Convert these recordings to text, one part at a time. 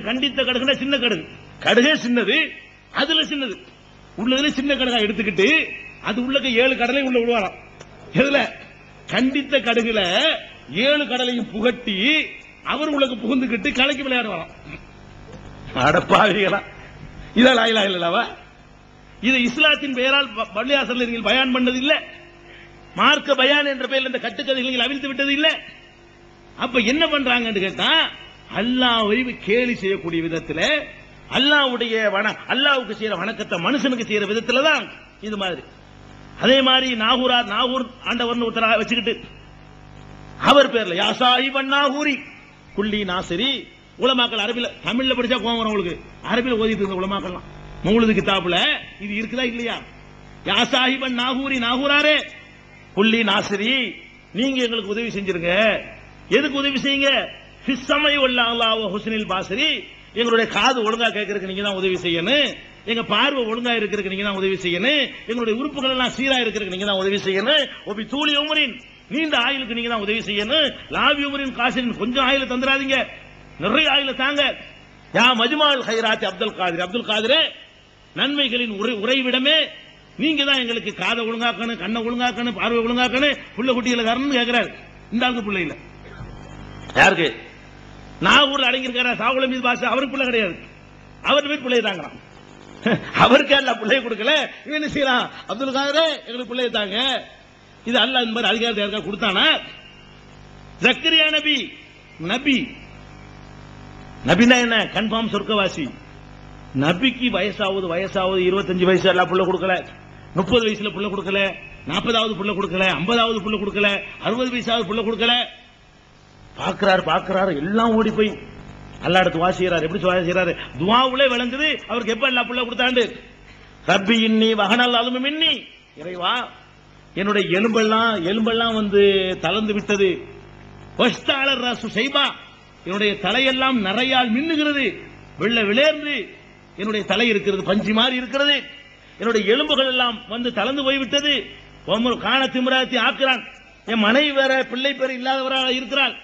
கண்டித்த கடுகுனா சின்ன கடுகு, கடுகே சின்னது, அதுல சின்னது, உள்ளதுல சின்ன கடுகா எடுத்துக்கிட்டு அது உள்ளக்க 7 கடலை உள்ள விடுவாராம். எதுல? கண்டித்த கடுகுல 7 கடலையும் புகட்டி அவர் உள்ளக்கு புகுந்துக்கிட்டு கலக்கி விளையாடுவாராம். அடப்பாவிகளா, இதா லா இலாஹ இல்லல்லாஹ்? இது இஸ்லாத்தின் பெயரால் பள்ளியாசல்ல நீங்கள் பயான் பண்ணது இல்ல, மார்க்க பயான் என்ற பெயரில் இந்த கட்டுக்கதைகளை அவிழ்த்து விட்டது இல்ல. அப்ப என்ன பண்றாங்கன்னு கேட்டா, அல்லாஹ்வை கேலி செய்யக்கூடிய விதத்துல, அல்லாஹ்வுடைய அல்லாஹ்வுக்கு செய்யற வணக்கத்தை மனுஷனுக்கு செய்யற விதத்துல தான் இது மாதிரி. அதே மாதிரி நாகூர் ஆண்டவர்னு ஒருத்தர வச்சுக்கிட்டு அவர் பேர்ல யா சாஹிபன் நாகூரி குல்லி நாசிரி. உலமாக்கள் அரபில, தமிழ்ல படிச்சா கோவம் வரும் உங்களுக்கு, அரபில ஓதிட்டு இருந்த உலமாக்கள்லாம் மௌலூது கிதாபுல இது இருக்குதா இல்லையா? யா சாஹிபன் நாகூரி, நாகூராரே குல்லி நாசிரி, நீங்க எங்களுக்கு உதவி செஞ்சிருங்க. எதுக்கு உதவி செய்யுங்க? ஃபிஸ்ஸமை வல்லாஹு ஹுஸ்னில் பாஸரி, எங்களுடைய காது ஒழுங்கா கேட்கறதுக்கு நீங்க தான் உதவி செய்யணும், எங்க பார்வை ஒழுங்கா இருக்கிறதுக்கு நீங்க தான் உதவி செய்யணும், எங்களுடைய உறுப்புகள் எல்லாம் சீரா இருக்கிறதுக்கு நீங்க தான் உதவி செய்யணும், ஒபி தூளி உமரின், நீண்ட ஆயுளுக்கு நீங்க தான் உதவி செய்யணும், லாபி உமரின் காசின், கொஞ்சம் ஆயுள தந்துடாதீங்க, நிறைய ஆயுள தாங்க. யா மஜ்மால் ஹைராத் அப்துல் காதிர், அப்துல் காதிரே நன்மைகளின் உறைவிடமே, நீங்க தான் எங்களுக்கு காதை ஒழுங்காக்கணும், கண்ணை ஒழுங்காக்கணும், பார்வை ஒழுங்காக்கணும், புள்ள குட்டிகளை தரணும்னு கேட்கிறாரு. இந்த ஆளுக்கு பிள்ளை இல்ல. யாருக்கு? நாகூர்ல அடங்கியிருக்கார சாகுல மீது பாச, அவருக்கு பிள்ளை கிடையாது, அவர் வீட்டு பிள்ளையை தாங்கிறான். அவருக்கு அல்ல பிள்ளையை கொடுக்கல, இவன் என்ன செய்யறான்? அப்துல் காதரே எங்களுக்கு பிள்ளையை தாங்க. இது அல்லாஹ் இந்த மாதிரி அதிகாரத்தை யாருக்கா கொடுத்தானா? ஜக்கரியா நபி, நபி நபினா என்ன? கன்ஃபார்ம் சொர்க்கவாசி. நபிக்கு வயசாவது 25 வயசு எல்லாம் புள்ள கொடுக்கல, 30 வயசுல புள்ள கொடுக்கல, 40வது புள்ள கொடுக்கல, 50வது புள்ள கொடுக்கல, 60 வயசாவது புள்ள கொடுக்கல. பாக்குறாரு எல்லாம் ஓடி போய் அல்லா இடத்து வாசிக்கிறார். எப்படி வாசிக்கிறாரு? துவாவுலே விளங்குது அவருக்கு எப்ப எல்லா புள்ள கொடுத்தாண்டு. ரப்பி இன்னி வஹனல் அலுமு மின்னி, இறைவா என்னுடைய எலும்பெல்லாம் வந்து தளர்ந்து விட்டது. வஸ்தாலர் ராசு ஷைபா, என்னுடைய தலையெல்லாம் நரையால் மின்னுகிறது, வெள்ள விளையர்ந்து என்னுடைய தலை இருக்கிறது, பஞ்சி மாதிரி இருக்கிறது, என்னுடைய எலும்புகள் எல்லாம் வந்து தளர்ந்து போய்விட்டது. காண திமிராத்தி ஆக்குறான், என் மனைவி வேற பிள்ளை பேர் இல்லாதவராக இருக்கிறாள்.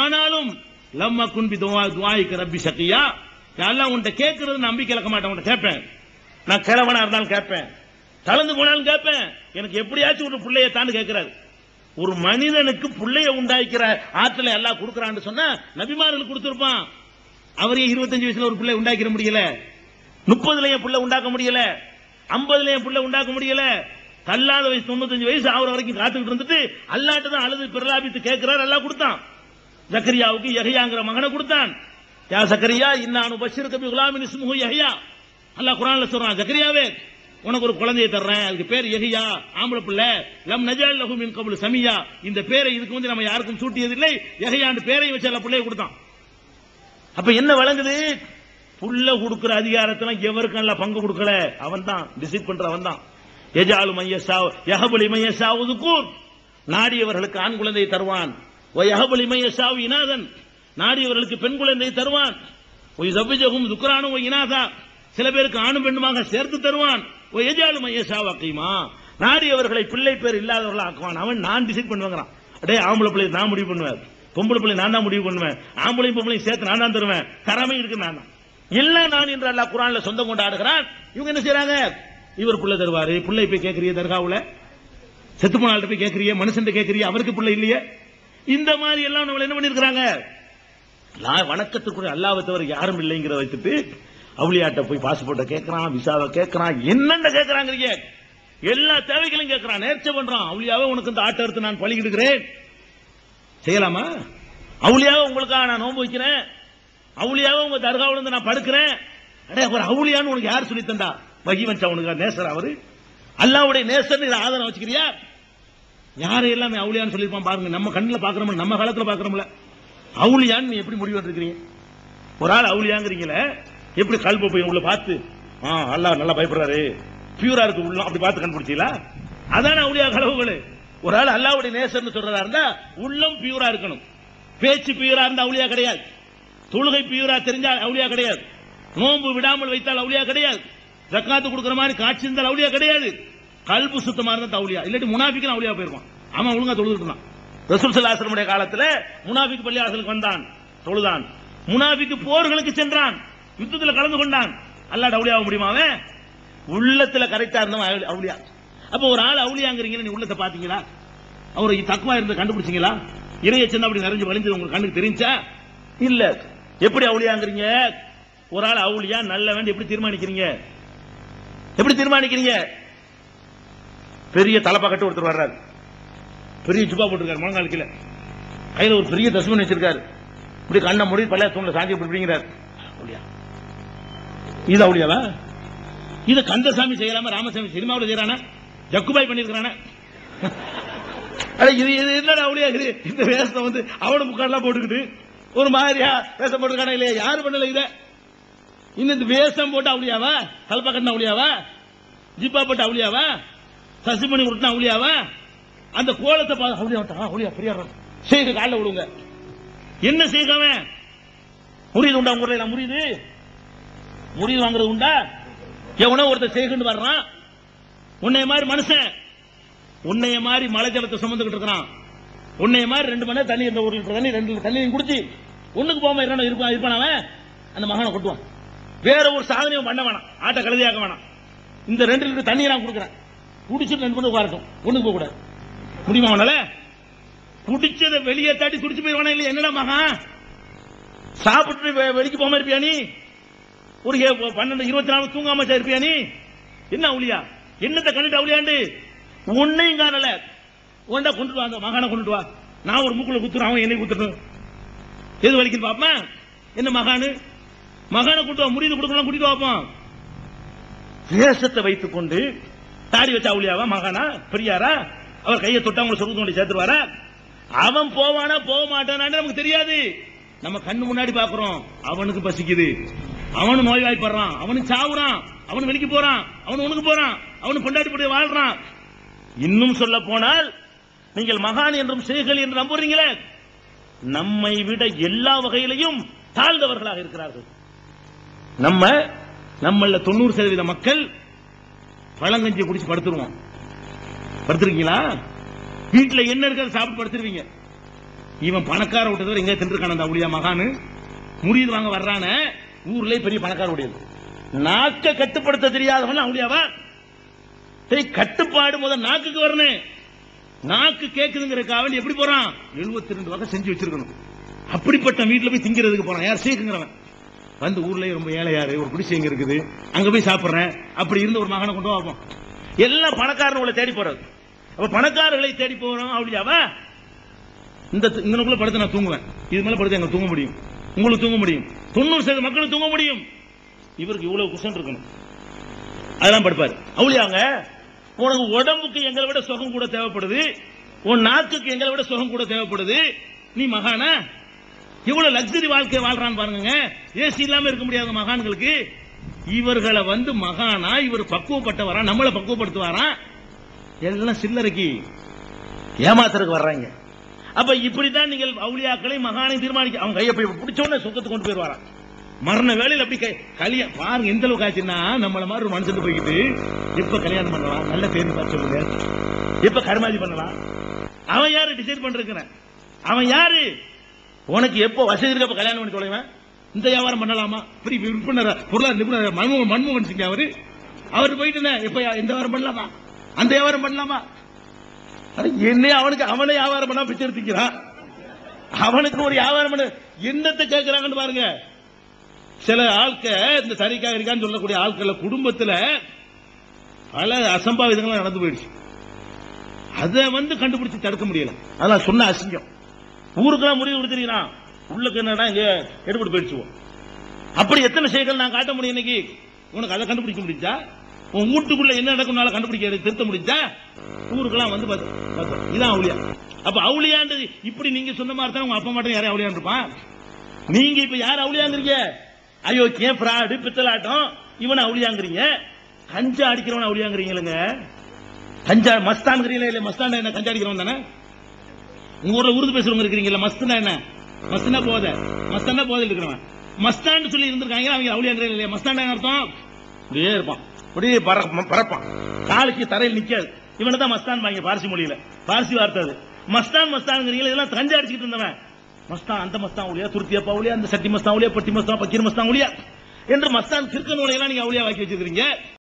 ஆனாலும் லம்மா குன்பி துவாய்க்கு ரப்பி சக்கியா, எல்லாம் உன்கிட்ட கேட்கறது நம்பிக்கை இழக்க மாட்டேன், உன்கிட்ட கேட்பேன். நான் கிழவனா இருந்தாலும் கேட்பேன், கலந்து போனாலும் கேட்பேன், எனக்கு எப்படியாச்சும் ஒரு பிள்ளையை தான் கேட்கிறாரு. ஒரு மனிதனுக்கு பிள்ளைய உண்டாக்கிற ஆற்றலை எல்லாம் கொடுக்கிறான்னு சொன்னா நபிமார்களுக்கு கொடுத்திருப்பான். அவரே 25 வயசுல ஒரு பிள்ளை உண்டாக்கிற முடியல, 30லயும் பிள்ளை உண்டாக்க முடியல, 50லயும் பிள்ளை உண்டாக்க முடியல. தள்ளாத வயசு 95 வயசு ஆகுற வரைக்கும் காத்துக்கிட்டு இருந்துட்டு அல்லாட்ட தான் அழுது பிரலாபித்து கேட்கிறார். எல்லாம் கொடுத்தான். ஜக்கரியாவுக்கு யஹ்யாங்கிற மகனை கொடுத்தான். யா ஜக்கரியா இன்னானு பஷிருக்கு பி குலாமின் இஸ்முஹு யஹ்யா, அல்லாஹ் குர்ஆன்ல சொல்றான், ஜக்கரியாவே உனக்கு ஒரு குழந்தையை தர்றேன், அதுக்கு பேர் யஹ்யா, ஆம்பளை பிள்ளை. லம் நஜஅல் லஹு மின் கப்லு சமியா, இந்த பேரை இதுக்கு வந்து நம்ம யாருக்கும் சூட்டியதில்லை, யஹ்யான்னு பேரை வச்சு அல்லாஹ் பிள்ளையை கொடுத்தான். அப்ப என்ன வழங்குது? புள்ள கொடுக்கிற அதிகாரத்துல எவருக்கும் எல்லாம் பங்கு கொடுக்கல, அவன் தான் டிசைட் பண்ற, அவன் தான். யஜாலு மையஸா யஹபுலி மையஸா உதுகூர், நாடியவர்களுக்கு ஆண் குழந்தையை தருவான். வயஹபுலி மையஸா இனாதன், நாடியவர்களுக்கு பெண் குழந்தையை தருவான். வயஸபிஜஹும் துக்ரானு வயினாதா, சில பேருக்கு ஆணும் பெண்ணுமாக சேர்த்து தருவான். வயஜாலு மையஸா வகீமா, நாடியவர்களை பிள்ளை பேர் இல்லாதவர்களாக ஆக்குவான். அவன் நான் டிசைட் பண்ணுவாங்கறான். அடே ஆம்பளை பிள்ளை நான் முடிவு பண்ணுவேன், பொம்பளை பிள்ளை நான் தான் முடிவு பண்ணுவேன், ஆம்பளையும் பொம்பளையும் சேர்த்து நான் தான் தருவேன், தரமே இருக்கு நான் தான், எல்லாம் நான் என்று அல்லாஹ் குர்ஆன்ல சொந்தம் கொண்டாடுகிறான். இவங்க என்ன செய்றாங்க? இவர் புள்ள தருவாரு, புள்ளை போய் கேட்கறிய தர்காவுல, செத்து போன ஆள்கிட்ட போய் கேட்கறிய, மனுஷன் கேட்கறிய, அவருக்கு புள்ள இல்லையே. இந்த மாதிரி எல்லாம் நம்ம என்ன பண்ணிருக்காங்க? வணக்கத்துக்குரிய அல்லாஹ்வை தவிர யாரும் இல்லைங்கிறத வச்சுட்டு அவுலியாட்ட போய் பாஸ்போர்ட்டை கேட்கறான், விசாவை கேட்கறான், என்னென்ன கேட்கறாங்க, எல்லா தேவைகளையும் கேட்கறான், நேர்ச்சை பண்றான். அவுலியாவே உனக்கு இந்த ஆட்டை எடுத்து நான் பலியிடுகிறேன், செய்யலாமா? அவுலியாவே உங்களுக்காக நான் நோன்பு வைக்கிறேன், அவுலியாவே உங்க தர்காவுல இருந்து நான் படுக்கிறேன். அடே ஒரு அவுலியான்னு உனக்கு யார் சொல்லி தந்தா? வகிவன்சா உனக்கு நேசர், அவரு அல்லாஹ்வுடைய நேசர். இதை ஆதரவு வச்சுக்கிறியா? யாரை எல்லாமே அவுலியான்னு சொல்லிருப்பான் பாருங்க. நம்ம கண்ணில் பாக்குறோம், நம்ம காலத்துல பாக்குறோம்ல, அவுலியான்னு நீ எப்படி முடிவு எடுக்கிறீங்க? ஒரு ஆள் அவுலியாங்கிறீங்களே, எப்படி கல்ப போய் உள்ள பார்த்து அல்லாஹ் நல்லா பயப்படுறாரு, பியூரா இருக்கு உள்ள, அப்படி பார்த்து கண்டுபிடிச்சீங்களா? அதான அவுலியா கலவுகள். ஒரு ஆள் அல்லாஹ்வுடைய நேசர்னு சொல்றதா இருந்தா உள்ளம் பியூரா இருக்கணும். பேச்சு பியூரா இருந்தா அவுலியா கிடையாது, தொழுகை பியூரா தெரிஞ்சால் அவுலியா கிடையாது, நோன்பு விடாமல் வைத்தால் அவுலியா கிடையாது, ஜக்காத்து கொடுக்கிற மாதிரி காட்சி இருந்தால் அவுலியா கிடையாது. கல்பு சுத்தமா இருந்தா அவுலியா, இல்லாட்டி முனாஃபிக்கு அவுலியா போயிருப்பான். அவன் ஒழுங்கா தொழுதுட்டு இருந்தான். ரசூல் ஸல்லல்லாஹு அலைஹி வஸல்லம் காலத்துல முனாஃபிக் பள்ளிவாசலுக்கு வந்தான், தொழுதான். முனாஃபிக்கு போர்களுக்கு சென்றான், யுத்தத்தில் கலந்து கொண்டான். அல்லாஹ் அவுலியா ஆக முடியுமா? அவன் உள்ளத்துல கரெக்டா இருந்தவன் அவுலியா. அப்ப ஒரு ஆள் அவுலியாங்கிறீங்க, நீ உள்ளத்தை பாத்தீங்களா? அவரு தக்குவா இருந்து கண்டுபிடிச்சீங்களா? இறையச்சன் அப்படி நிறைஞ்சு வலிஞ்சது உங்களுக்கு கண்ணுக்கு தெரிஞ்சா? இல்ல. எப்படி அவுலியாங்கிறீங்க? ஒரு ஆள் அவுலியா நல்லவன் எப்படி தீர்மானிக்கிறீங்க? எப்படி தீர்மானிக்கிறீங்க? பெரிய தலப்பா கட்டு ஒருத்தர் வர்றாரு, பெரிய ஜுப்பா போட்டிருக்காரு, முழங்கால் கீழே, கையில ஒரு பெரிய தஸ்மன் வச்சிருக்காரு, இப்படி கண்ண முடி பழைய தூண்ல சாஞ்சி பிடிங்கிறார். இது அவுலியாவா? இது கந்தசாமி செய்யலாம ராமசாமி சினிமாவில் செய்யறானா? ஜக்குபாய் பண்ணிருக்கான? இது என்னடா அவுலியா? இந்த வேஷம் வந்து அவனு முக்காடெல்லாம் போட்டுக்கிட்டு ஒரு மாதிரியா வேஷம் போட்டுருக்கான இல்லையா? யாரு பண்ணல இத? இந்த வேஷம் போட்டு அவுலியாவா? தலப்பா கட்டின அவுலியாவா? ஜிப்பா போட்டு அவுலியாவா? சசிமணி உருட்டின அவுலியாவா? அந்த கோலத்தை அவுலியா பெரியார் செய்க காலில் விடுங்க. என்ன செய்கவன்? முறியது உண்டா உங்க ஊர்ல? முறியுது முறியது வாங்குறது உண்டா? எவனோ ஒருத்தர் செய்கன்னு வர்றான், உன்னைய மாதிரி மனுஷன், உன்னைய மாதிரி மலை ஜலத்தை சுமந்துகிட்டு இருக்கிறான், உன்னைய மாதிரி 2 மணி நேரம் தண்ணி, இந்த 1 லிட்டர் தண்ணி 2 லிட்டர் தண்ணி குடிச்சு ஒண்ணுக்கு போகாம இருப்பான். அவன் அந்த மகனை கொட்டுவான். வேற ஒரு சாதனையும் பண்ண வேணாம், ஆட்ட கழுதியாக்க வேணாம். இந்த 2 லிட்டர் தண்ணி நான் கொடுக்குறேன், குடிச்சிட்டு 2 மணி வரட்டும், ஒண்ணுக்கு போக கூடாது. முடியுமா அவனால? குடிச்சதை வெளியே தாட்டி குடிச்சு போயிருவானா இல்லையா? என்னடா மகன் சாப்பிட்டு வெளிக்கு போகாம இருப்பியா நீ? ஒரு 12 24 தூங்காம இருப்பியா நீ? என்ன அவுலியா? என்னத்தை கண்டுட்டு அவுலியாண்டு? உன்னையும் காணல, உண்டா கொண்டு வா, மகான கொண்டு வா, நான் ஒரு மூக்குல குத்துறேன், அவன் என்னை குத்துறேன், எது வலிக்குன்னு பாப்பா? என்ன மகானு? மகான கூட்டு வா, முடிந்து கொடுக்கலாம், கூட்டிட்டு வாப்போம். வேஷத்தை வைத்துக் கொண்டு தாடி வச்ச அவுலியாவா? மகானா? பெரியாரா? அவர் கையை தொட்டா உங்களை சொர்க்கத்து கொண்டு சேர்த்துருவாரா? அவன் போவானா போக மாட்டானான்னு நமக்கு தெரியாது. நம்ம கண்ணு முன்னாடி பாக்குறோம், அவனுக்கு பசிக்குது, அவனு நோய்வாய்ப்படுறான், அவனுக்கு சாவுறான், அவனு வெளிக்கு போறான், அவனு உனக்கு போறான், அவனு பொண்டாட்டி போட்டு வாழ்றான். இன்னும் சொல்ல போனால் நீங்கள் மகான் என்றும் செய்கள் என்று நம்புறீங்களே, நம்மை விட எல்லா வகையிலையும் தாழ்ந்தவர்களாக இருக்கிறார்கள். நம்மள 90% மக்கள் பழங்கஞ்சி குடிச்சு படுத்துருவோம். படுத்திருக்கீங்களா? வீட்டுல என்ன இருக்கிறது சாப்பிட்டு படுத்துருவீங்க. இவன் பணக்கார விட்டதவர் எங்க தின்றுக்கான அந்த அவுலியா மகானு முறியது வாங்க வர்றான ஊர்ல பெரிய பணக்கார உடையது. நாக்க கட்டுப்படுத்த தெரியாதவன் அவுலியாவா? கட்டுப்பாடு முதல் நாக்குக்கு வரணும். நாக்கு கேக்குதுங்கிறதுக்காக எப்படி போறான்? 72 வகை செஞ்சு வச்சிருக்கணும். அப்படிப்பட்ட வீட்டுல போய் திங்கிறதுக்கு போறான். யார்? சீக்குங்கிறவன் வந்து ஊர்ல ரொம்ப ஏழையாரு, ஒரு குடிசை எங்க இருக்குது, அங்க போய் சாப்பிடுறேன், அப்படி இருந்து ஒரு மகனை கொண்டு வாப்போம். எல்லாம் பணக்காரர்களை தேடி போறது. அப்ப பணக்காரர்களை தேடி போறோம் அவுலியாவா? இந்த படுத்து நான் தூங்குவேன், இது மேல படுத்து எங்க தூங்க முடியும், உங்களுக்கு தூங்க முடியும், 90% மக்களும் தூங்க முடியும். இவருக்கு இவ்வளவு குஷன் இருக்கணும், அதெல்லாம் படுப்பாரு. அவுலியாங்க, உனக்கு உடம்புக்கு எங்களை விட சுகம் கூட தேவைப்படுது, உன் நாக்குக்கு எங்களை விட சுகம் கூட தேவைப்படுது, நீ மகானா? இவ்வளவு லக்ஸரி வாழ்க்கை வாழ்றான்னு பாருங்க. ஏசி இல்லாம இருக்க முடியாத மகான்களுக்கு இவர்களை வந்து மகானா, இவர் பக்குவப்பட்டவரா, நம்மளை பக்குவப்படுத்துவாரா? எல்லாம் சில்லறைக்கு ஏமாத்துறதுக்கு வர்றாங்க. அப்ப இப்படித்தான் நீங்கள் அவுலியாக்களை மகானை தீர்மானிக்க. அவங்க கையை பிடிச்சோன்னு சொக்கத்து கொண்டு போயிருவாராம். மரண வேலையில் அப்படி கல்யாணம் பாருங்க எந்த அளவுக்கு ஆச்சுன்னா, நம்மள மாதிரி ஒரு மனுஷன் போய்கிட்டு எப்ப கல்யாணம் பண்ணலாம், நல்ல பேர் பார்த்து சொல்லுங்க, எப்ப கர்மாதி பண்ணலாம், அவன் யாரு டிசைட் பண்றேன்? அவன் யாரு? உனக்கு எப்போ வசதி இருக்கப்ப கல்யாணம் பண்ணி தொலைவன். இந்த வியாபாரம் பண்ணலாமா? பெரிய விற்பனர் பொருளாதார நிபுணர் மன்மோகன் சிங் அவரு போயிட்டு எப்ப இந்த வியாபாரம் பண்ணலாமா, அந்த வியாபாரம் பண்ணலாமா? என்ன அவனுக்கு அவனை வியாபாரம் பண்ணா பிச்சை எடுத்துக்கிறான். அவனுக்கு ஒரு வியாபாரம் பண்ண என்னத்தை கேட்கிறாங்கன்னு பாருங்க. சில ஆட்க இந்த சரிக்கா இருக்கான்னு சொல்லக்கூடிய ஆட்கள் குடும்பத்துல பல அசம்பாவிதங்கள் நடந்து போயிடுச்சு. அதை வந்து கண்டுபிடிச்சு தடுக்க முடியல. அதான் சொன்ன அசிங்கம். ஊருக்கெல்லாம் முடிவு கொடுத்துருக்கிறான், உள்ளுக்கு என்னடா இங்க எடுபட்டு போயிடுச்சுவோம். அப்படி எத்தனை செய்திகள் நான் காட்ட முடியும் இன்னைக்கு? உனக்கு அதை கண்டுபிடிக்க முடிஞ்சா? உன் வீட்டுக்குள்ள என்ன நடக்கும் கண்டுபிடிக்க திருத்த முடிஞ்சா? ஊருக்கெல்லாம் வந்து பார்த்தோம். இதான் அவுலியா. அப்ப அவுலியான்றது இப்படி நீங்க சொன்ன மாதிரி தான் உங்க அப்பா மட்டும் யாரும் அவுலியான் இருப்பான். நீங்க இப்ப யார் அவுலியாங்கிறீங்க? அயோக்கிய பிராடு பித்தலாட்டம் இவன் அவுலியாங்கிறீங்க. கஞ்சா அடிக்கிறவன் அவுலியாங்கிறீங்க. கஞ்சா மஸ்தான்ங்கிறீங்களா? இல்ல மஸ்தான் என்ன? கஞ்சா அடிக்கிறவன் தானே. உங்க ஊர்ல உருது பேசுறவங்க இருக்கிறீங்களா? மஸ்துனா என்ன? மஸ்துனா போத, மஸ்தானா போதையில் இருக்கிறவன் மஸ்தான் சொல்லி இருந்திருக்காங்க. அவங்க அவுலியாங்கிறீங்க இல்லையா? மஸ்தான் அர்த்தம் அப்படியே இருப்பான், அப்படியே பறப்பான், காலுக்கு தரையில் நிக்காது. இவனை தான் மஸ்தான் பாருங்க பார்சி மொழியில, பார்சி வார்த்தை அது. மஸ்தான் மஸ்தான் இதெல்லாம் கஞ்சா அடிச்சுட்டு இருந்தவன். மஸ்தான் அந்த மஸ்தான் ஊழியா, துருத்தியப்பா ஊழியா, அந்த சட்டி மஸ்தான் ஊழியா, பட்டி மஸ்தான், பக்கீர் மஸ்தான் ஊழியா என்று மஸ்தான் திருக்கன் ஊழியெல்லாம் நீங்க அவுளியா வாக்கி வச்சிருக்கீங்க.